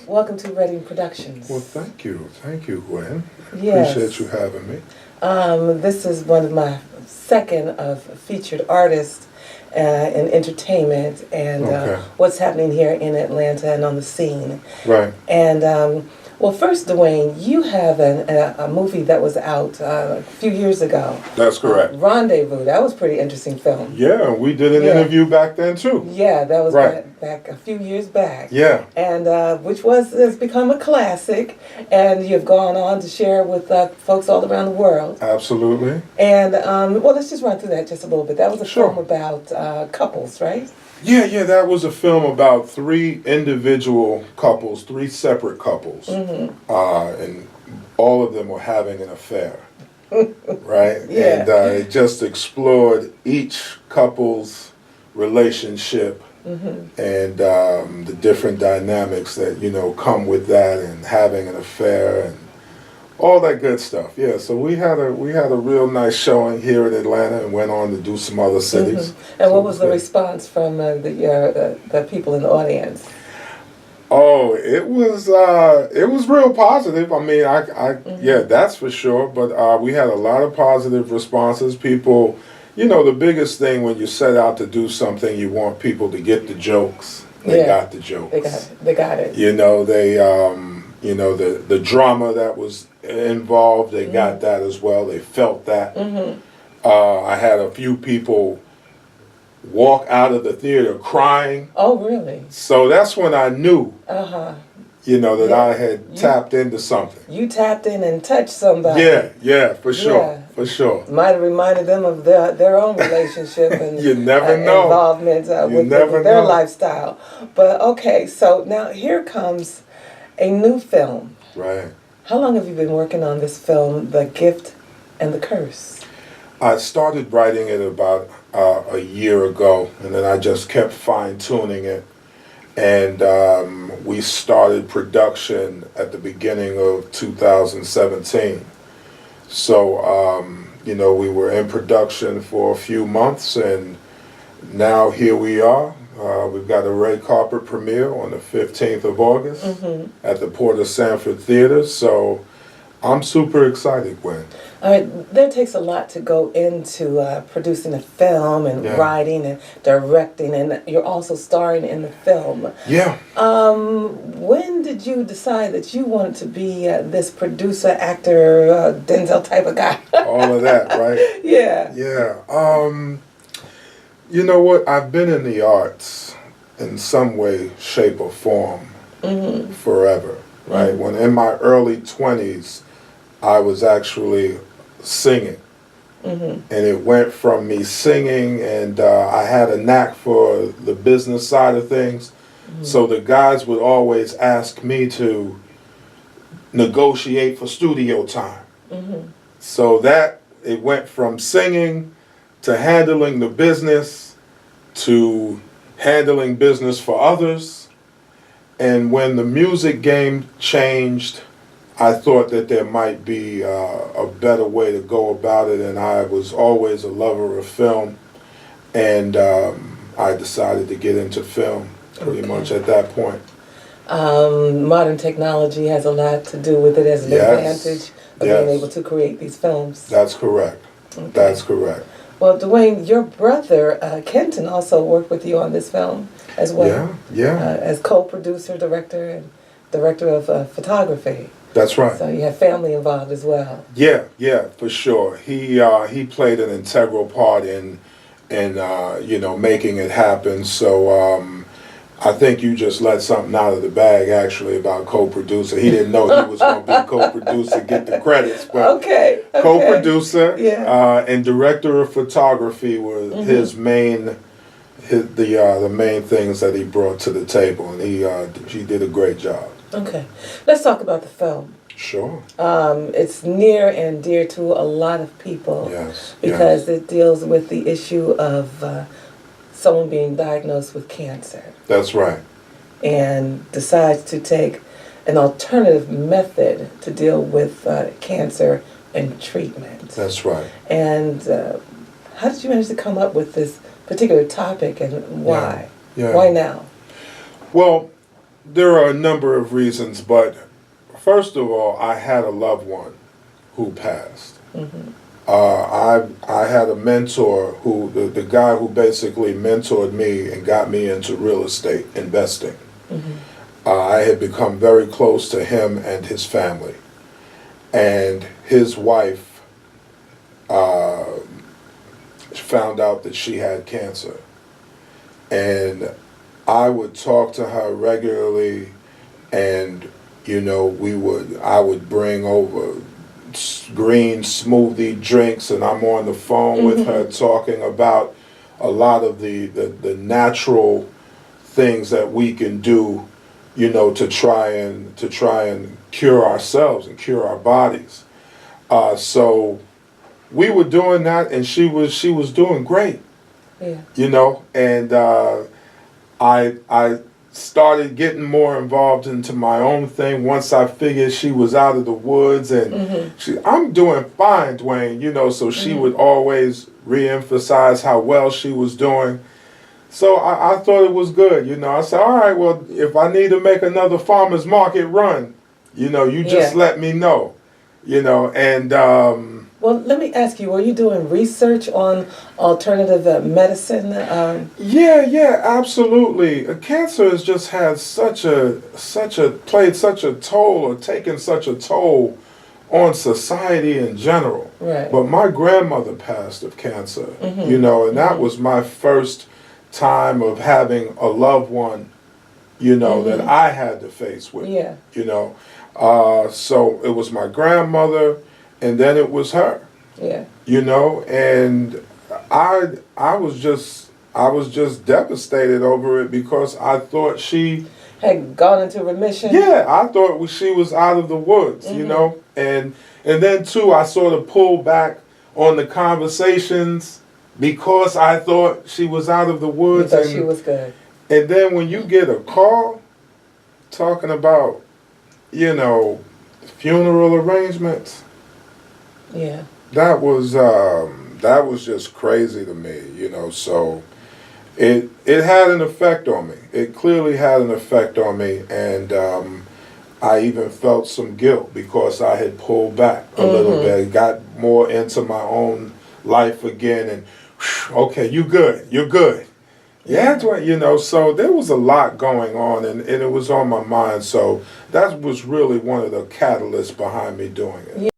welcome to Reading Productions. Well, thank you, Gwen. Yes. Appreciate you having me. This is one of my second of featured artists in entertainment and what's happening here in Atlanta and on the scene. Right. And well, first, Duane, you have a movie that was out a few years ago. That's correct. Rendezvous. That was a pretty interesting film. Yeah, we did an interview back then too. Yeah, that was back a few years back. Yeah. And which has become a classic, and you've gone on to share with folks all around the world. Absolutely. And well, let's just run through that just a little bit. That was a film about couples, right? Yeah, that was a film about three individual couples, three separate couples, and all of them were having an affair, right? Yeah. And it just explored each couple's relationship and the different dynamics that come with that, and having an affair and all that good stuff. Yeah, so we had a real nice showing here in Atlanta and went on to do some other cities. And what was the response from the people in the audience? Oh, it was real positive. I mean, yeah, that's for sure. But we had a lot of positive responses. People, the biggest thing when you set out to do something, you want people to get the jokes. They got the jokes. They got it. The drama that was involved, they got that as well. They felt that. I had a few people walk out of the theater crying. Oh, really? So that's when I knew, that I had tapped into something. You tapped in and touched somebody. Yeah, for sure, for sure. Might have reminded them of their own relationship and you never know. Involvement with their lifestyle. But okay, so now here comes a new film. Right. How long have you been working on this film, The Gift and the Curse? I started writing it about a year ago, and then I just kept fine-tuning it. And we started production at the beginning of 2017. So, we were in production for a few months, and now here we are. We've got a red carpet premiere on the 15th of August at the Port of Sanford Theater. So I'm super excited, Gwen. All right, there takes a lot to go into producing a film and writing and directing, and you're also starring in the film. Yeah. When did you decide that you wanted to be this producer, actor, Denzel type of guy? All of that, right? Yeah. Yeah. You know what? I've been in the arts in some way, shape, or form forever, right? When in my early 20s, I was actually singing. And it went from me singing, and I had a knack for the business side of things. So the guys would always ask me to negotiate for studio time. So that, it went from singing to handling the business, to handling business for others. And when the music game changed, I thought that there might be a better way to go about it, and I was always a lover of film, and I decided to get into film pretty much at that point. Modern technology has a lot to do with it as an advantage of being able to create these films. That's correct. Okay. That's correct. Well, Duane, your brother, Kenton, also worked with you on this film as well. Yeah. As co-producer, director, and director of photography. That's right. So you have family involved as well. Yeah, for sure. He played an integral part in making it happen. So I think you just let something out of the bag, actually, about co-producer. He didn't know he was going to be co-producer, get the credits, but okay. Co-producer and director of photography were the main things that he brought to the table, and he did a great job. Okay, let's talk about the film. Sure. It's near and dear to a lot of people. Yes. Because it deals with the issue of someone being diagnosed with cancer. That's right. And decides to take an alternative method to deal with cancer and treatment. That's right. And how did you manage to come up with this particular topic, and why? Yeah. Why now? Well, there are a number of reasons, but first of all, I had a loved one who passed. Mm-hmm. I had a mentor who, the guy who basically mentored me and got me into real estate investing. Mm-hmm. I had become very close to him and his family. And his wife found out that she had cancer. And I would talk to her regularly, and I would bring over green smoothie drinks, and I'm on the phone with her talking about a lot of the natural things that we can do, to try and cure ourselves and cure our bodies. So we were doing that, and she was doing great. Yeah. And I started getting more involved into my own thing once I figured she was out of the woods, and I'm doing fine, Duane, so she would always reemphasize how well she was doing. So I thought it was good, I said, all right, well, if I need to make another farmer's market run, you just let me know, and well, let me ask you, were you doing research on alternative medicine? Yeah, absolutely. Cancer has just had played such a toll, or taken such a toll on society in general. Right. But my grandmother passed of cancer, and that was my first time of having a loved one, that I had to face with. Yeah. So it was my grandmother, and then it was her. Yeah. And I was just devastated over it, because I thought she had gone into remission. Yeah, I thought she was out of the woods, and then too, I sort of pulled back on the conversations because I thought she was out of the woods. You thought she was good. And then when you get a call talking about, funeral arrangements, yeah, that was just crazy to me, So it had an effect on me. It clearly had an effect on me, and I even felt some guilt because I had pulled back a little bit, got more into my own life again, and okay, you're good. Yeah, Duane, so there was a lot going on, and it was on my mind. So that was really one of the catalysts behind me doing it.